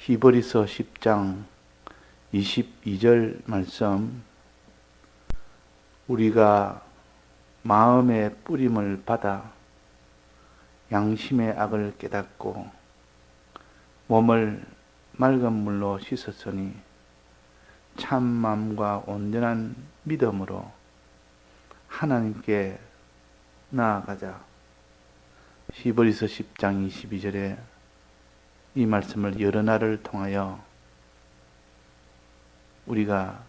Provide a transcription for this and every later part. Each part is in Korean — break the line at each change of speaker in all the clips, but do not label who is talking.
히브리서 10장 22절 말씀, 우리가 마음의 뿌림을 받아 양심의 악을 깨닫고 몸을 맑은 물로 씻었으니 참 마음과 온전한 믿음으로 하나님께 나아가자. 히브리서 10장 22절에 이 말씀을 여러 날을 통하여 우리가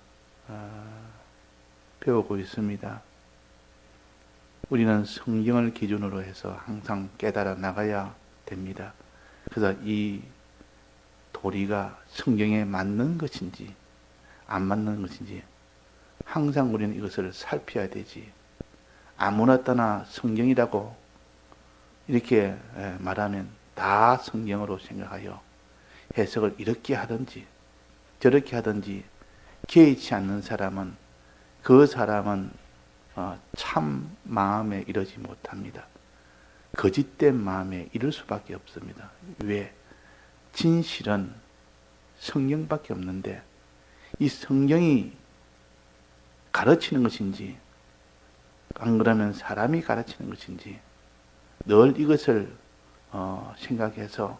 배우고 있습니다. 우리는 성경을 기준으로 해서 항상 깨달아 나가야 됩니다. 그래서 이 도리가 성경에 맞는 것인지 안 맞는 것인지 항상 우리는 이것을 살펴야 되지. 아무나 따나 성경이라고 이렇게 말하면 다 성경으로 생각하여 해석을 이렇게 하든지 저렇게 하든지 개의치 않는 사람은 그 사람은 참 마음에 이르지 못합니다. 거짓된 마음에 이를 수밖에 없습니다. 왜? 진실은 성경밖에 없는데 이 성경이 가르치는 것인지 안 그러면 사람이 가르치는 것인지 늘 이것을 생각해서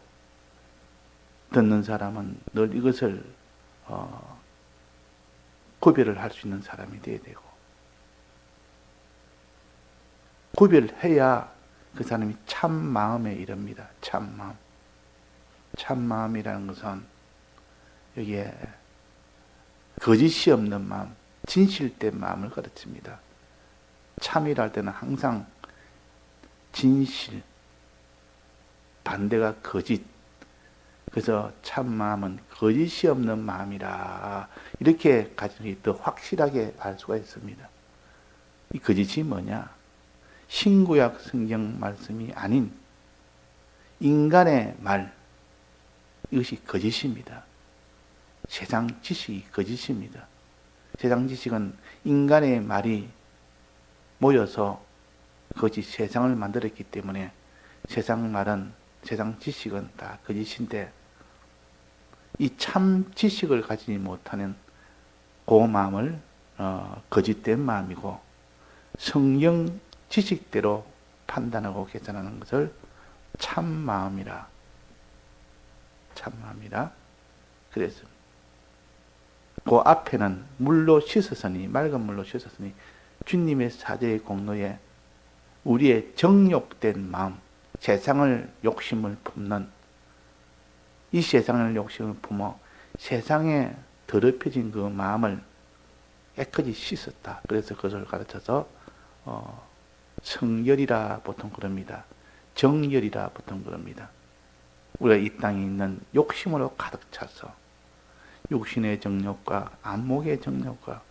듣는 사람은 늘 이것을 구별을 할 수 있는 사람이 되어야 되고, 구별해야 그 사람이 참 마음에 이릅니다. 참 마음. 참 마음이라는 것은 여기에 거짓이 없는 마음, 진실된 마음을 가르칩니다. 참이라 할 때는 항상 진실, 반대가 거짓. 그래서 참 마음은 거짓이 없는 마음이라 이렇게 가지고 더 확실하게 알 수가 있습니다. 이 거짓이 뭐냐? 신구약 성경 말씀이 아닌 인간의 말, 이것이 거짓입니다. 세상 지식이 거짓입니다. 세상 지식은 인간의 말이 모여서 그것이 세상을 만들었기 때문에 세상 말은, 세상 지식은 다 거짓인데, 이 참 지식을 가지지 못하는 그 마음을 거짓된 마음이고, 성경 지식대로 판단하고 계산하는 것을 참 마음이라 그랬습니다. 그 앞에는 물로 씻었으니, 맑은 물로 씻었으니 주님의 사죄의 공로에 우리의 정욕된 마음, 세상을 욕심을 품는, 이 세상을 욕심을 품어 세상에 더럽혀진 그 마음을 깨끗이 씻었다. 그래서 그것을 가르쳐서 성결이라 보통 그럽니다. 정결이라 보통 그럽니다. 우리가 이 땅에 있는 욕심으로 가득 차서 육신의 정욕과 안목의 정욕과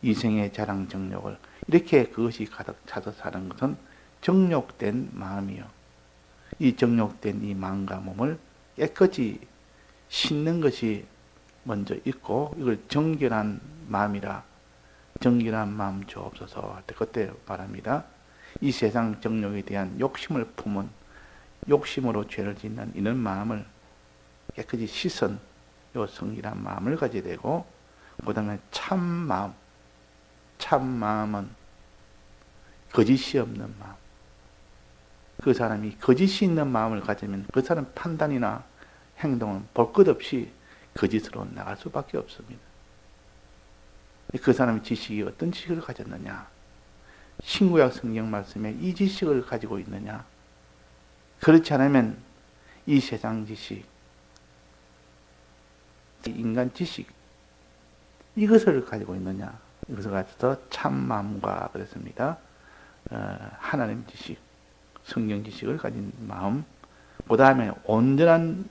이생의 자랑 정욕을 이렇게 그것이 가득 차서 사는 것은 정욕된 마음이요. 이 정욕된 이 마음과 몸을 깨끗이 씻는 것이 먼저 있고, 이걸 정결한 마음이라, 정결한 마음 주옵소서 할 때 그때 말합니다. 이 세상 정욕에 대한 욕심을 품은, 욕심으로 죄를 짓는 이런 마음을 깨끗이 씻은 요 성결한 마음을 가져야 되고, 그 다음에 참 마음, 참 마음은 거짓이 없는 마음. 그 사람이 거짓이 있는 마음을 가지면 그 사람 판단이나 행동은 볼 것 없이 거짓으로 나갈 수밖에 없습니다. 그 사람의 지식이 어떤 지식을 가졌느냐? 신구약 성경 말씀에 이 지식을 가지고 있느냐? 그렇지 않으면 이 세상 지식, 인간 지식, 이것을 가지고 있느냐? 이것을 가져서 참 마음과 그랬습니다. 하나님 지식, 성경 지식을 가진 마음, 그 다음에 온전한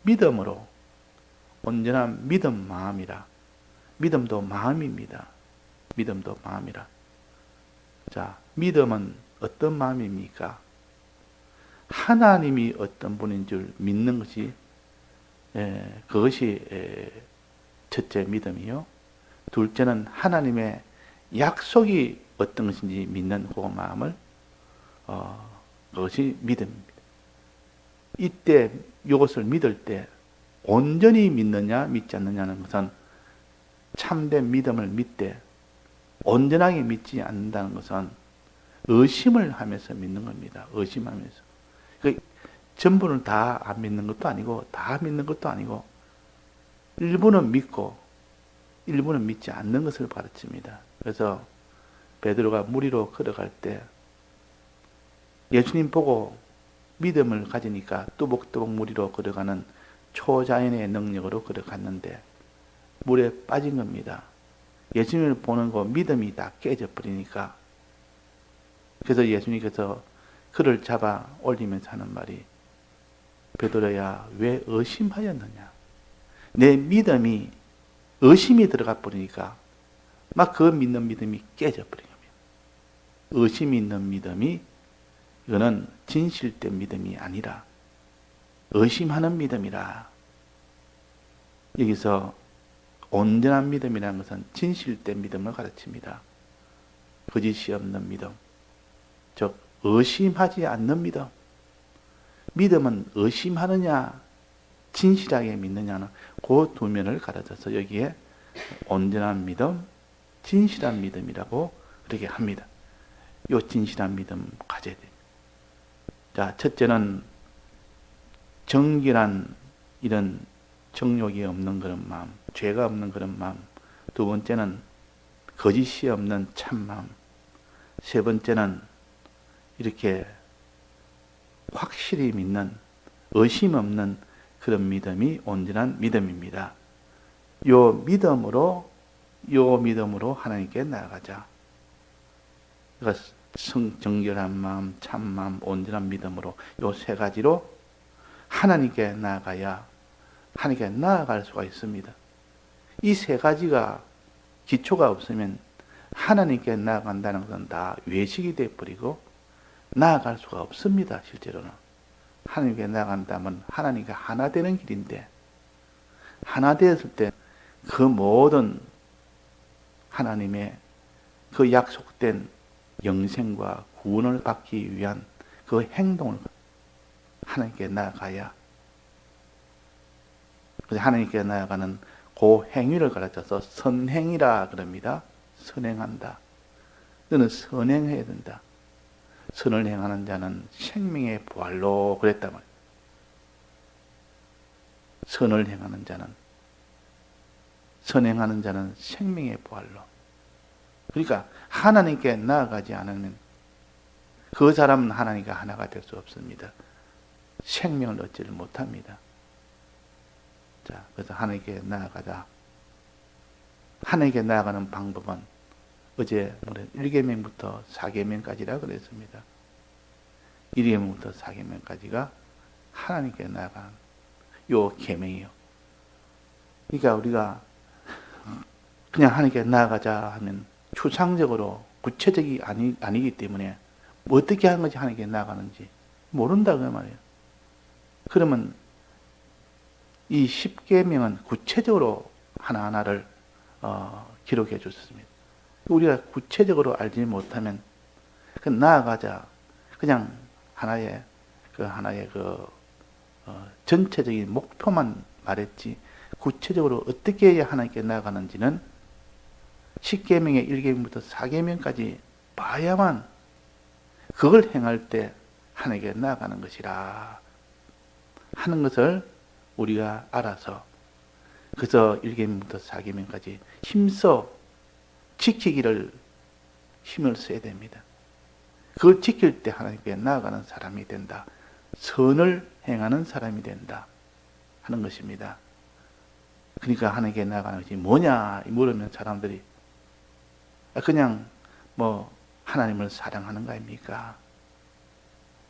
믿음으로, 온전한 믿음 마음이라. 믿음도 마음입니다. 믿음도 마음이라. 자, 믿음은 어떤 마음입니까? 하나님이 어떤 분인 줄 믿는 것이, 그것이 첫째 믿음이요. 둘째는 하나님의 약속이 어떤 것인지 믿는 그 마음을, 그것이 믿음입니다. 이때 이것을 믿을 때 온전히 믿느냐 믿지 않느냐는 것은 참된 믿음을 믿되 온전하게 믿지 않는다는 것은 의심을 하면서 믿는 겁니다. 의심하면서. 전부는 다 안 믿는 것도 아니고 다 믿는 것도 아니고 일부는 믿고 일부는 믿지 않는 것을 가르칩니다. 그래서 베드로가 물 위로 걸어갈 때 예수님 보고 믿음을 가지니까 뚜벅뚜벅 물 위로 걸어가는 초자연의 능력으로 걸어갔는데 물에 빠진 겁니다. 예수님을 보는 거 믿음이 다 깨져버리니까. 그래서 예수님께서 그를 잡아 올리면서 하는 말이 베드로야 왜 의심하였느냐. 내 믿음이 의심이 들어가 버리니까 막 그 믿는 믿음이 깨져버린 겁니다. 의심이 있는 믿음이 이거는 진실된 믿음이 아니라 의심하는 믿음이라. 여기서 온전한 믿음이라는 것은 진실된 믿음을 가르칩니다. 거짓이 없는 믿음, 즉 의심하지 않는 믿음. 믿음은 의심하느냐 진실하게 믿느냐는 그 두 면을 가르쳐서 여기에 온전한 믿음, 진실한 믿음이라고 그렇게 합니다. 요 진실한 믿음 가져야 돼요. 자, 첫째는 정결한 이런 정욕이 없는 그런 마음, 죄가 없는 그런 마음. 두 번째는 거짓이 없는 참마음. 세 번째는 이렇게 확실히 믿는 의심 없는 그런 믿음이 온전한 믿음입니다. 요 믿음으로 하나님께 나아가자. 그러니까 정결한 마음, 참마음, 온전한 믿음으로 요 세 가지로 하나님께 나아가야 하나님께 나아갈 수가 있습니다. 이 세 가지가 기초가 없으면 하나님께 나아간다는 것은 다 외식이 되어버리고 나아갈 수가 없습니다. 실제로는. 하나님께 나아간다면 하나님과 하나 되는 길인데 하나 되었을 때 그 모든 하나님의 그 약속된 영생과 구원을 받기 위한 그 행동을 하나님께 나아가야 하나님께 나아가는 그 행위를 가르쳐서 선행이라 그럽니다. 선행한다. 너는 선행해야 된다. 선을 행하는 자는 생명의 부활로 그랬단 말이에요. 선을 행하는 자는 선행하는 자는 생명의 부활로. 그러니까 하나님께 나아가지 않으면 그 사람은 하나님과 하나가 될 수 없습니다. 생명을 얻지를 못합니다. 자, 그래서 하나님께 나아가자. 하나님께 나아가는 방법은 어제 1계명부터 4계명까지라 그랬습니다. 1계명부터 4계명까지가 하나님께 나아가는 요 계명이요. 그러니까 우리가 그냥 하나님께 나아가자 하면 추상적으로 구체적이 아니기 때문에 뭐 어떻게 하는 것이 하나님께 나아가는지 모른다 그 말이에요. 그러면 이 10계명은 구체적으로 하나하나를 기록해 줬습니다. 우리가 구체적으로 알지 못하면 그 나아가자 그냥 하나의 전체적인 목표만 말했지 구체적으로 어떻게 해야 하나님께 나아가는지는 10계명의 1계명부터 4계명까지 봐야만 그걸 행할 때 하나님께 나아가는 것이라 하는 것을 우리가 알아서 그래서 1계명부터 4계명까지 힘써 지키기를 힘을 써야 됩니다. 그걸 지킬 때 하나님께 나아가는 사람이 된다. 선을 행하는 사람이 된다 하는 것입니다. 그러니까 하나님께 나아가는 것이 뭐냐 물으면 사람들이 그냥 하나님을 사랑하는 거 아닙니까?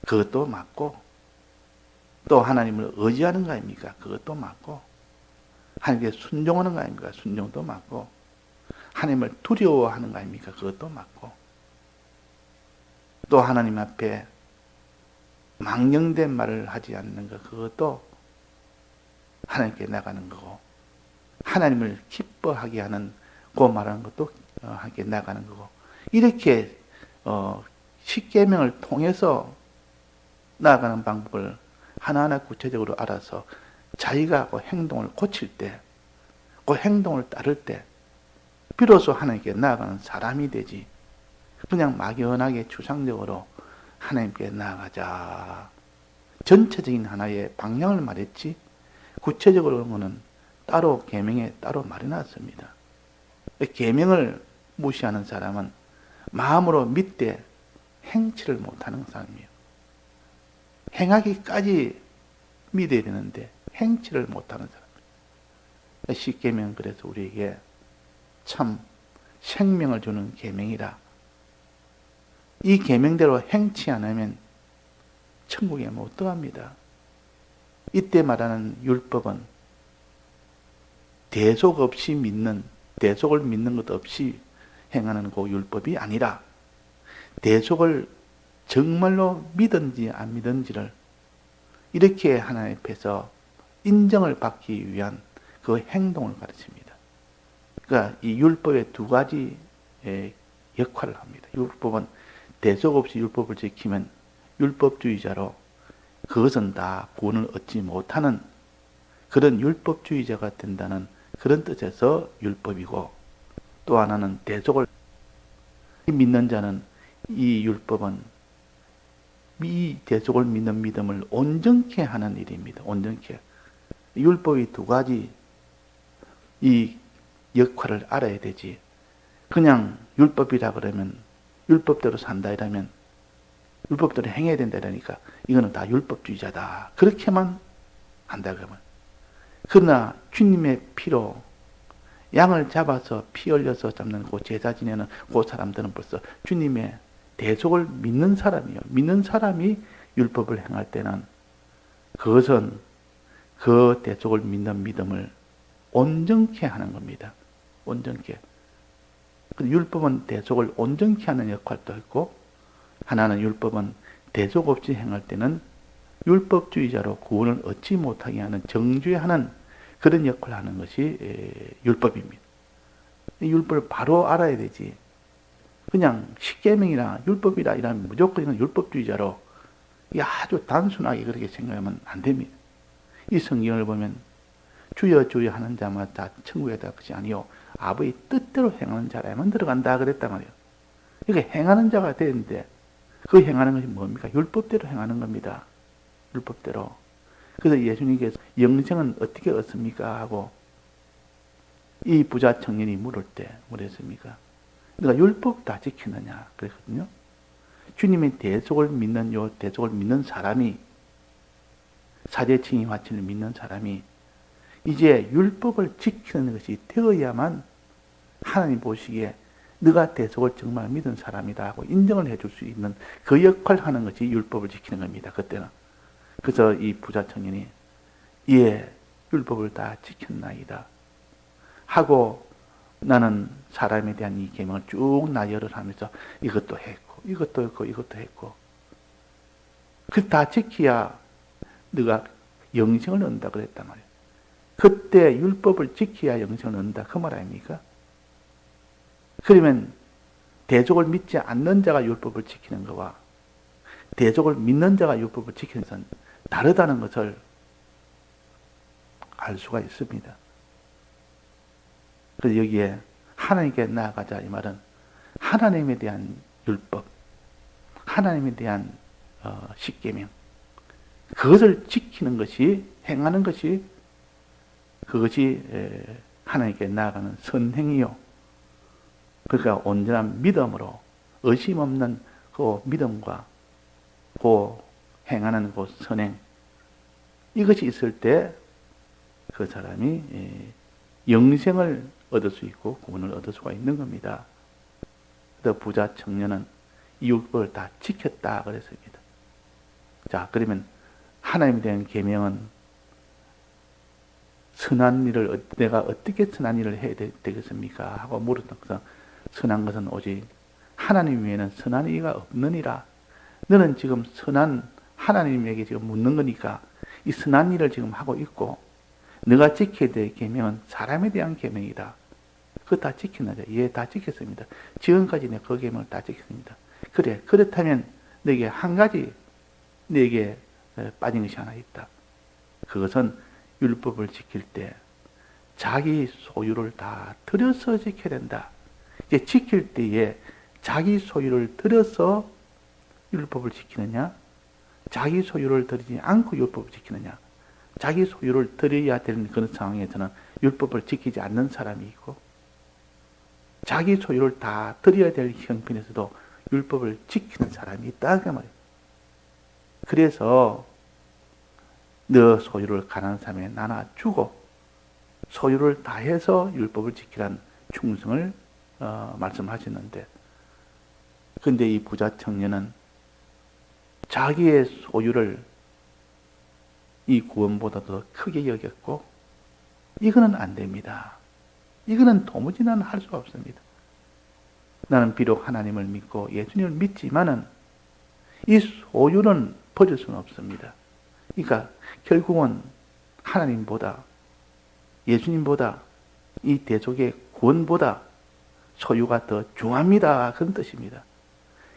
그것도 맞고 또 하나님을 의지하는 거 아닙니까? 그것도 맞고 하나님께 순종하는 거 아닙니까? 순종도 맞고 하나님을 두려워하는 거 아닙니까? 그것도 맞고 또 하나님 앞에 망령된 말을 하지 않는 것 그것도 하나님께 나가는 거고 하나님을 기뻐하게 하는 그 말하는 것도 함께 나가는 거고 이렇게 10계명을 통해서 나아가는 방법을 하나하나 구체적으로 알아서 자기가 그 행동을 고칠 때, 그 행동을 따를 때 비로소 하나님께 나아가는 사람이 되지, 그냥 막연하게 추상적으로 하나님께 나아가자, 전체적인 하나의 방향을 말했지 구체적으로는 따로 계명에 따로 말해놨습니다. 계명을 무시하는 사람은 마음으로 믿되 행치를 못하는 사람이에요. 행하기까지 믿어야 되는데 행치를 못하는 사람. 십계명, 그래서 우리에게 참 생명을 주는 계명이라. 이 계명대로 행치 않으면 천국에 못 들어갑니다. 이때 말하는 율법은 대속 없이 믿는, 대속을 믿는 것 없이 행하는 그 율법이 아니라 대속을 정말로 믿은지 안 믿은지를 이렇게 하나님 앞에서 인정을 받기 위한 그 행동을 가르칩니다. 그러니까 이 율법의 두 가지 역할을 합니다. 율법은 대속 없이 율법을 지키면 율법주의자로 그것은 다 구원을 얻지 못하는 그런 율법주의자가 된다는 그런 뜻에서 율법이고, 또 하나는 대속을 믿는 자는 이 율법은 이 대속을 믿는 믿음을 온전케 하는 일입니다. 온전케. 율법이 두 가지 이 역할을 알아야 되지. 그냥 율법이라 그러면 율법대로 산다 이러면 율법대로 행해야 된다 이러니까 이거는 다 율법주의자다, 그렇게만 한다 그러면. 그러나 주님의 피로 양을 잡아서 피 흘려서 잡는 그 제사 지내는 그 사람들은 벌써 주님의 대속을 믿는 사람이에요. 믿는 사람이 율법을 행할 때는 그것은 그 대속을 믿는 믿음을 온전케 하는 겁니다. 온전케. 율법은 대속을 온전케 하는 역할도 있고, 하나는 율법은 대속 없이 행할 때는 율법주의자로 구원을 얻지 못하게 하는, 정죄하는 그런 역할을 하는 것이 율법입니다. 율법을 바로 알아야 되지. 그냥 십계명이나 율법이라 이러면 무조건 이건 율법주의자로 아주 단순하게 그렇게 생각하면 안 됩니다. 이 성경을 보면 주여 주여 하는 자마다 천국에 들어갈 것이 아니요 아버지 뜻대로 행하는 자라야만 들어간다 그랬단 말이에요. 이게 행하는 자가 되는데 그 행하는 것이 뭡니까? 율법대로 행하는 겁니다. 율법대로. 그래서 예수님께서 영생은 어떻게 얻습니까? 하고 이 부자 청년이 물을 때 뭐랬습니까? 내가 율법 다 지키느냐 그랬거든요. 주님의 대속을 믿는 요 대속을 믿는 사람이, 사제층이 화친을 믿는 사람이 이제 율법을 지키는 것이 되어야만 하나님 보시기에 네가 대속을 정말 믿은 사람이다 하고 인정을 해줄 수 있는 그 역할을 하는 것이 율법을 지키는 겁니다. 그때는. 그래서 이 부자 청년이 예, 율법을 다 지켰나이다 하고 나는 사람에 대한 이 계명을 쭉 나열을 하면서 이것도 했고 이것도 했고 이것도 했고 그 다 지켜야 네가 영생을 얻는다 그랬단 말이에요. 그때 율법을 지켜야 영생을 얻는다 그 말 아닙니까? 그러면 대속을 믿지 않는 자가 율법을 지키는 것과 대속을 믿는 자가 율법을 지키는 것은 다르다는 것을 알 수가 있습니다. 그래서 여기에 하나님께 나아가자 이 말은 하나님에 대한 율법, 하나님에 대한 십계명, 그것을 지키는 것이, 행하는 것이 그것이 하나님께 나아가는 선행이요. 그러니까 온전한 믿음으로 의심 없는 그 믿음과 그 행하는 그 선행, 이것이 있을 때 그 사람이 영생을 얻을 수 있고 구원을 얻을 수가 있는 겁니다. 그래서 부자 청년은 이 율법을 다 지켰다 그랬습니다. 자, 그러면 하나님에 대한 계명은 선한 일을 내가 어떻게 선한 일을 해야 되겠습니까? 하고 물었던 것은 선한 것은 오직 하나님 외에는 선한 이가 없느니라. 너는 지금 선한 하나님에게 지금 묻는 거니까 이 선한 일을 지금 하고 있고 너가 지켜야 될 계명은 사람에 대한 계명이다. 그거 다 지켰느냐? 예, 다 지켰습니다. 지금까지 내가 그 계명을 다 지켰습니다. 그래, 그렇다면 너에게 한 가지 내게 빠진 것이 하나 있다. 그것은 율법을 지킬 때 자기 소유를 다 들여서 지켜야 된다. 이제 지킬 때에 자기 소유를 들여서 율법을 지키느냐, 자기 소유를 들이지 않고 율법을 지키느냐. 자기 소유를 들여야 되는 그런 상황에서는 율법을 지키지 않는 사람이 있고, 자기 소유를 다 들여야 될 형편에서도 율법을 지키는 사람이 있다 그 말이에요. 그래서 너 소유를 가난한 사람에 나눠 주고 소유를 다해서 율법을 지키라는 충성을 말씀하셨는데, 근데 이 부자 청년은 자기의 소유를 이 구원보다 더 크게 여겼고, 이거는 안 됩니다. 이거는 도무지 나는 할 수가 없습니다. 나는 비록 하나님을 믿고 예수님을 믿지만은 이 소유는 버릴 수는 없습니다. 그러니까 결국은 하나님보다, 예수님보다, 이 대속의 구원보다 소유가 더 중요합니다. 그런 뜻입니다.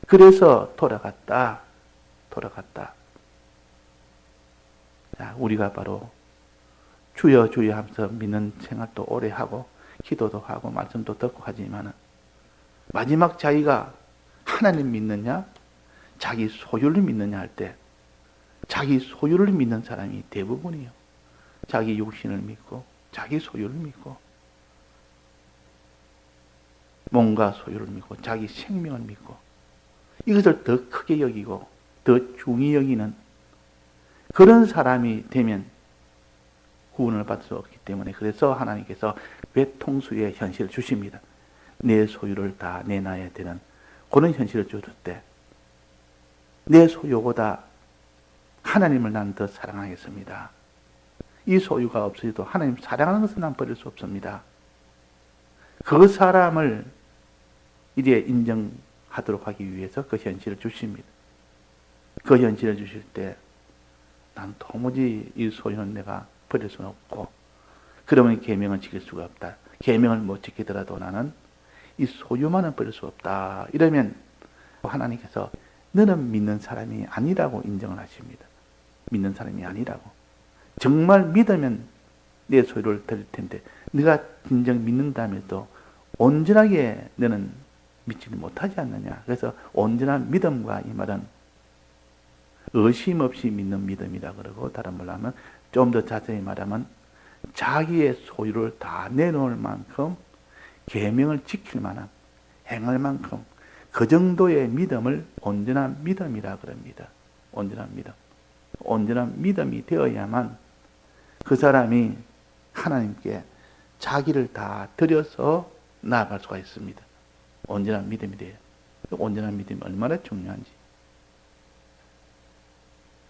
그래서 돌아갔다. 자, 우리가 바로 주여 주여 하면서 믿는 생활도 오래 하고 기도도 하고 말씀도 듣고 하지만은 마지막 자기가 하나님 믿느냐, 자기 소유를 믿느냐 할 때 자기 소유를 믿는 사람이 대부분이요. 자기 육신을 믿고 자기 소유를 믿고 몸과 소유를 믿고 자기 생명을 믿고 이것을 더 크게 여기고 더 중히 여기는 그런 사람이 되면 구원을 받을 수 없기 때문에, 그래서 하나님께서 외통수의 현실을 주십니다. 내 소유를 다 내놔야 되는 그런 현실을 주실 때 내 소유보다 하나님을 난 더 사랑하겠습니다. 이 소유가 없어도 하나님 사랑하는 것을 난 버릴 수 없습니다. 그 사람을 이제 인정하도록 하기 위해서 그 현실을 주십니다. 그 현실을 주실 때 난 도무지 이 소유는 내가 버릴 수는 없고, 그러면 계명은 지킬 수가 없다. 계명을 못 지키더라도 나는 이 소유만은 버릴 수 없다. 이러면 하나님께서 너는 믿는 사람이 아니라고 인정을 하십니다. 믿는 사람이 아니라고. 정말 믿으면 내 소유를 드릴 텐데 네가 진정 믿는다면도 온전하게 너는 믿지는 못하지 않느냐. 그래서 온전한 믿음과 이 말은 의심 없이 믿는 믿음이라 그러고, 다른 말로 하면 좀 더 자세히 말하면 자기의 소유를 다 내놓을 만큼 계명을 지킬 만한, 행할 만큼 그 정도의 믿음을 온전한 믿음이라 그럽니다. 온전한 믿음. 온전한 믿음이 되어야만 그 사람이 하나님께 자기를 다 드려서 나아갈 수가 있습니다. 온전한 믿음이 돼요. 온전한 믿음이 얼마나 중요한지.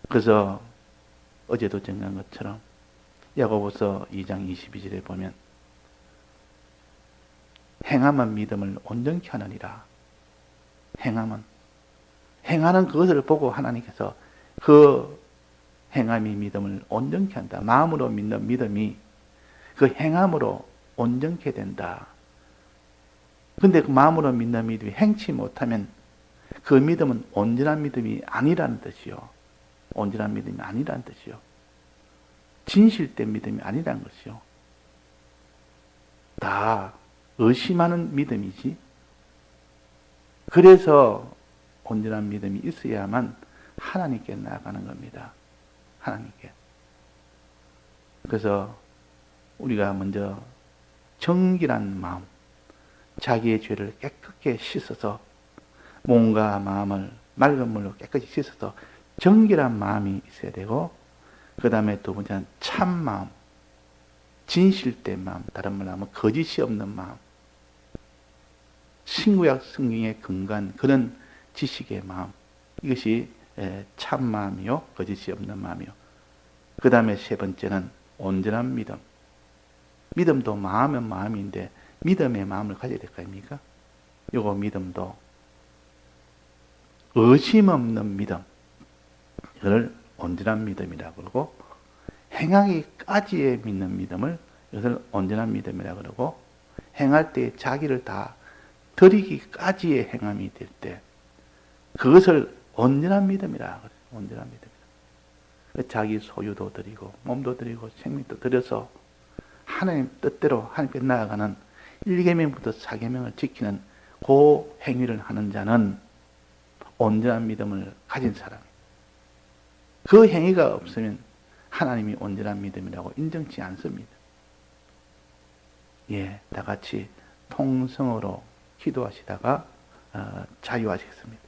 그래서 어제도 정한 것처럼 야고보서 2장 22절에 보면 행함은 믿음을 온전케 하느니라. 행하는 그것을 보고 하나님께서 그 행함이 믿음을 온전케 한다. 마음으로 믿는 믿음이 그 행함으로 온전케 된다. 근데 그 마음으로 믿는 믿음이 행치 못하면 그 믿음은 온전한 믿음이 아니라는 뜻이요. 온전한 믿음이 아니라는 뜻이요. 진실된 믿음이 아니라는 것이요. 다 의심하는 믿음이지. 그래서 온전한 믿음이 있어야만 하나님께 나아가는 겁니다. 하나님께. 그래서 우리가 먼저 정결한 마음, 자기의 죄를 깨끗게 씻어서 몸과 마음을 맑은 물로 깨끗이 씻어서 정결한 마음이 있어야 되고, 그 다음에 두 번째는 참 마음, 진실된 마음, 다른 말로 하면 거짓이 없는 마음, 신구약 성경에 근거한 그런 지식의 마음, 이것이 참 마음이요, 거짓이 없는 마음이요. 그 다음에 세 번째는 온전한 믿음. 믿음도 마음은 마음인데 믿음의 마음을 가져야 될 거 아닙니까? 요거 믿음도 의심 없는 믿음, 이걸 온전한 믿음이라고 그러고, 행하기까지의 믿는 믿음을 이것을 온전한 믿음이라고 그러고, 행할 때 자기를 다 드리기까지의 행함이 될 때 그것을 온전한 믿음이라 그래요. 온전한 믿음. 자기 소유도 드리고 몸도 드리고 생명도 드려서 하나님 뜻대로 하나님께 나아가는 1계명부터 4계명을 지키는 그 행위를 하는 자는 온전한 믿음을 가진 사람이에요. 그 행위가 없으면 하나님이 온전한 믿음이라고 인정치 않습니다. 다 같이 통성으로 기도하시다가 자유하시겠습니다.